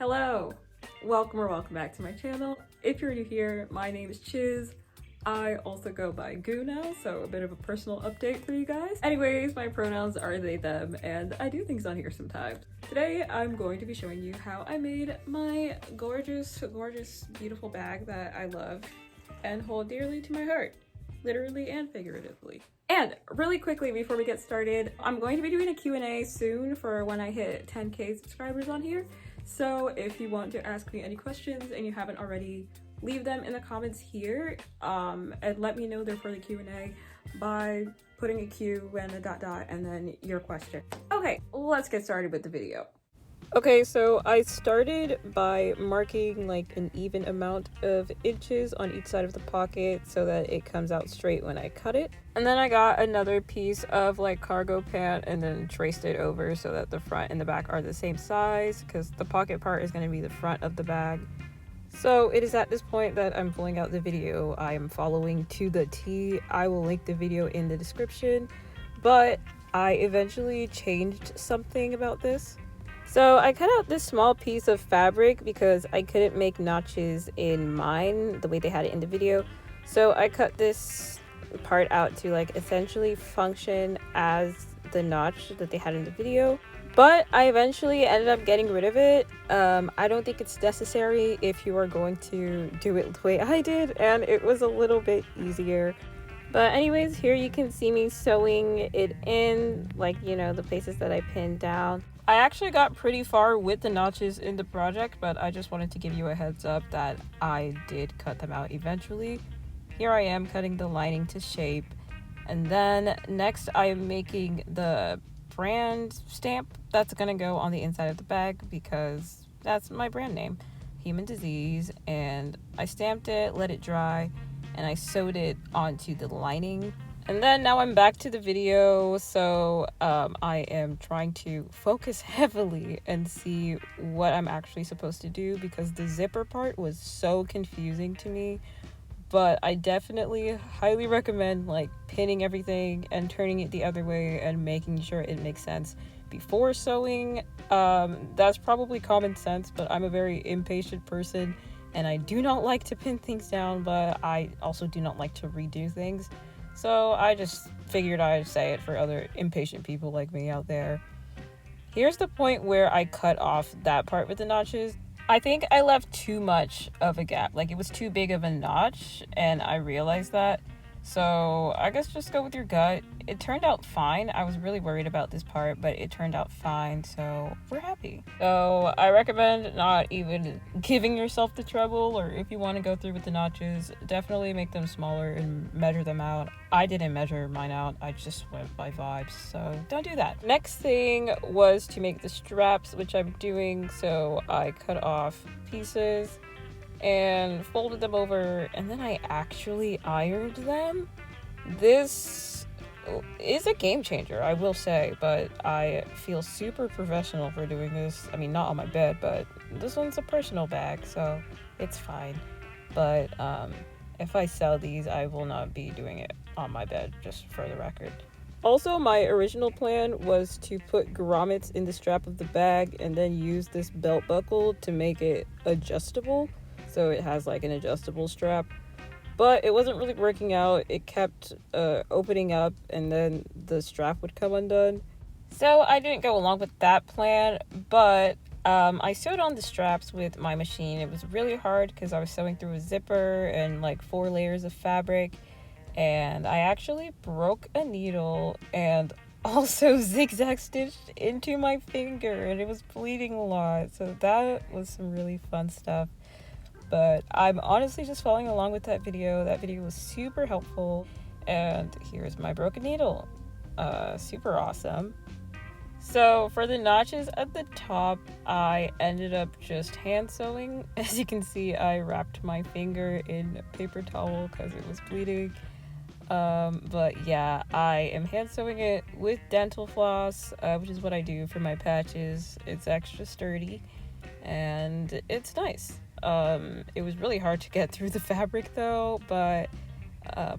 Hello, welcome back to my channel. If you're new here, my name is Chiz. I also go by Goo now, so a bit of a personal update for you guys. Anyways, my pronouns are they, them, and I do things on here sometimes. Today, I'm going to be showing you how I made my gorgeous, beautiful bag that I love and hold dearly to my heart, literally and figuratively. And really quickly before we get started, I'm going to be doing a Q&A soon for when I hit 10K subscribers on here. So if you want to ask me any questions and you haven't already, leave them in the comments here, and let me know they're for the Q&A by putting a Q and a ... and then your question. Okay, let's get started with the video. Okay, so I started by marking like an even amount of inches on each side of the pocket so that it comes out straight when I cut it. And then I got another piece of like cargo pant and then traced it over so that the front and the back are the same size, because the pocket part is going to be the front of the bag. So it is at this point that I'm pulling out the video I am following to the T. I will link the video in the description, but I eventually changed something about this. So I cut out this small piece of fabric because I couldn't make notches in mine the way they had it in the video. So I cut this part out to like essentially function as the notch that they had in the video. But I eventually ended up getting rid of it. I don't think it's necessary if you are going to do it the way I did, and it was a little bit easier. But anyways, here you can see me sewing it in, like, you know, the places that I pinned down. I actually got pretty far with the notches in the project, but I just wanted to give you a heads up that I did cut them out eventually. Here I am cutting the lining to shape. And then next I am making the brand stamp that's gonna go on the inside of the bag because that's my brand name, Human Disease. And I stamped it, let it dry, and I sewed it onto the lining. And then now I'm back to the video, so I am trying to focus heavily and see what I'm actually supposed to do because the zipper part was so confusing to me. But I definitely highly recommend like pinning everything and turning it the other way and making sure it makes sense before sewing. That's probably common sense, but I'm a very impatient person and I do not like to pin things down, but I also do not like to redo things. So I just figured I'd say it for other impatient people like me out there. Here's the point where I cut off that part with the notches. I think I left too much of a gap, like it was too big of a notch, and I realized that. So I guess just go with your gut. It turned out fine. I was really worried about this part, but it turned out fine, so we're happy. So I recommend not even giving yourself the trouble, or if you want to go through with the notches, definitely make them smaller and measure them out. I didn't measure mine out, I just went by vibes, so don't do that. Next thing was to make the straps, which I'm doing, so I cut off pieces and folded them over, and then I actually ironed them. This is a game changer, I will say, but I feel super professional for doing this. I mean, not on my bed, but this one's a personal bag, so it's fine. But if I sell these, I will not be doing it on my bed, just for the record. Also, my original plan was to put grommets in the strap of the bag and then use this belt buckle to make it adjustable. So it has like an adjustable strap, but it wasn't really working out. It kept opening up and then the strap would come undone. So I didn't go along with that plan, but I sewed on the straps with my machine. It was really hard because I was sewing through a zipper and like 4 layers of fabric, and I actually broke a needle and also zigzag stitched into my finger, and it was bleeding a lot. So that was some really fun stuff. But I'm honestly just following along with that video. That video was super helpful. And here's my broken needle. Super awesome. So for the notches at the top, I ended up just hand sewing. As you can see, I wrapped my finger in paper towel because it was bleeding. But yeah, I am hand sewing it with dental floss, which is what I do for my patches. It's extra sturdy and it's nice. It was really hard to get through the fabric though, but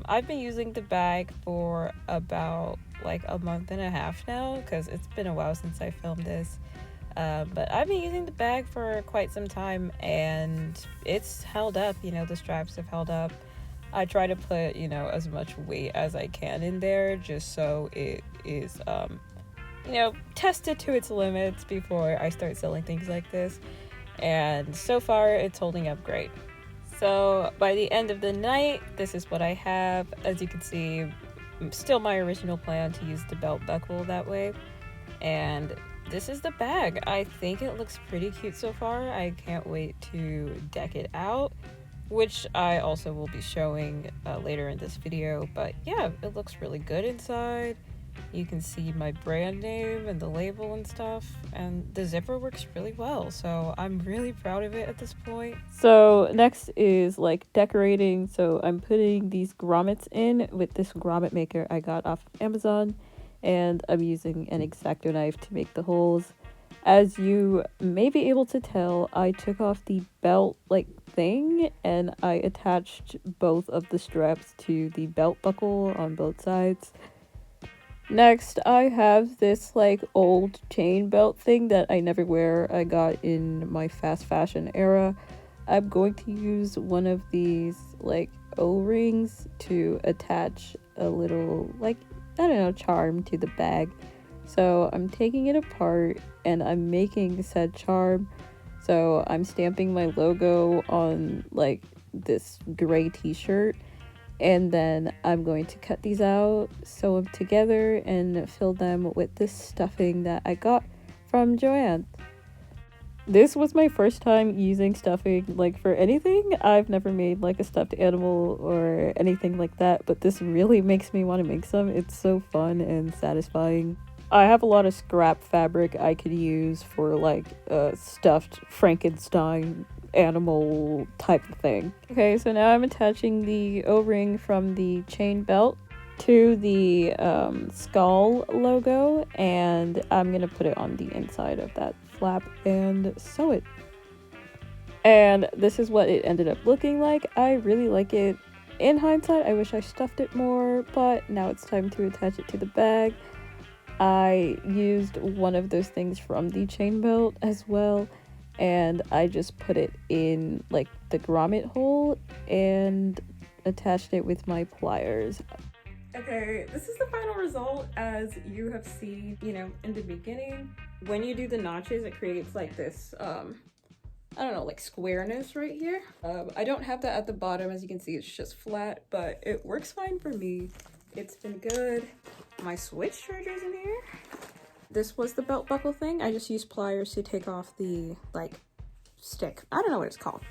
I've been using the bag for about like a month and a half now because it's been a while since I filmed this. But I've been using the bag for quite some time and it's held up. You know, the straps have held up. I try to put, you know, as much weight as I can in there just so it is, you know, tested to its limits before I start selling things like this. And so far, it's holding up great. So by the end of the night, this is what I have. As you can see, still my original plan to use the belt buckle that way. And this is the bag. I think it looks pretty cute so far. I can't wait to deck it out, which I also will be showing later in this video. But yeah, it looks really good inside. You can see my brand name and the label and stuff, and the zipper works really well, so I'm really proud of it at this point. So next is like decorating. So I'm putting these grommets in with this grommet maker I got off of Amazon, and I'm using an X-Acto knife to make the holes. As you may be able to tell, I took off the belt like thing and I attached both of the straps to the belt buckle on both sides. Next, I have this like old chain belt thing that I never wear. I got in my fast fashion era. I'm going to use one of these like O-rings to attach a little like, I don't know, charm to the bag. So I'm taking it apart and I'm making said charm. So I'm stamping my logo on like this gray t-shirt. And then I'm going to cut these out, sew them together, and fill them with this stuffing that I got from Joanne. This was my first time using stuffing like for anything. I've never made like a stuffed animal or anything like that, but this really makes me want to make some. It's so fun and satisfying. I have a lot of scrap fabric I could use for like a stuffed Frankenstein animal type of thing. Okay, so now I'm attaching the O-ring from the chain belt to the skull logo, and I'm gonna put it on the inside of that flap and sew it. And this is what it ended up looking like. I really like it. In hindsight, I wish I stuffed it more, but now it's time to attach it to the bag. I used one of those things from the chain belt as well, and I just put it in like the grommet hole and attached it with my pliers. Okay, this is the final result. As you have seen, you know, in the beginning, when you do the notches, it creates like this I don't know, like squareness right here. I don't have that at the bottom. As you can see, it's just flat, but it works fine for me. It's been good. My switch charger's in here. This was the belt buckle thing. I just used pliers to take off the like stick. I don't know what it's called.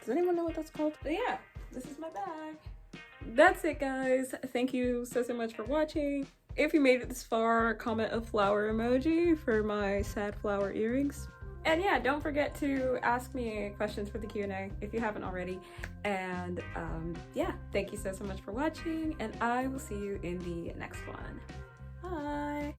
Does anyone know what that's called? But yeah, this is my bag. That's it, guys. Thank you so much for watching. If you made it this far, comment a flower emoji for my sad flower earrings. And yeah, don't forget to ask me questions for the Q&A if you haven't already. And yeah, thank you so much for watching, and I will see you in the next one. Bye!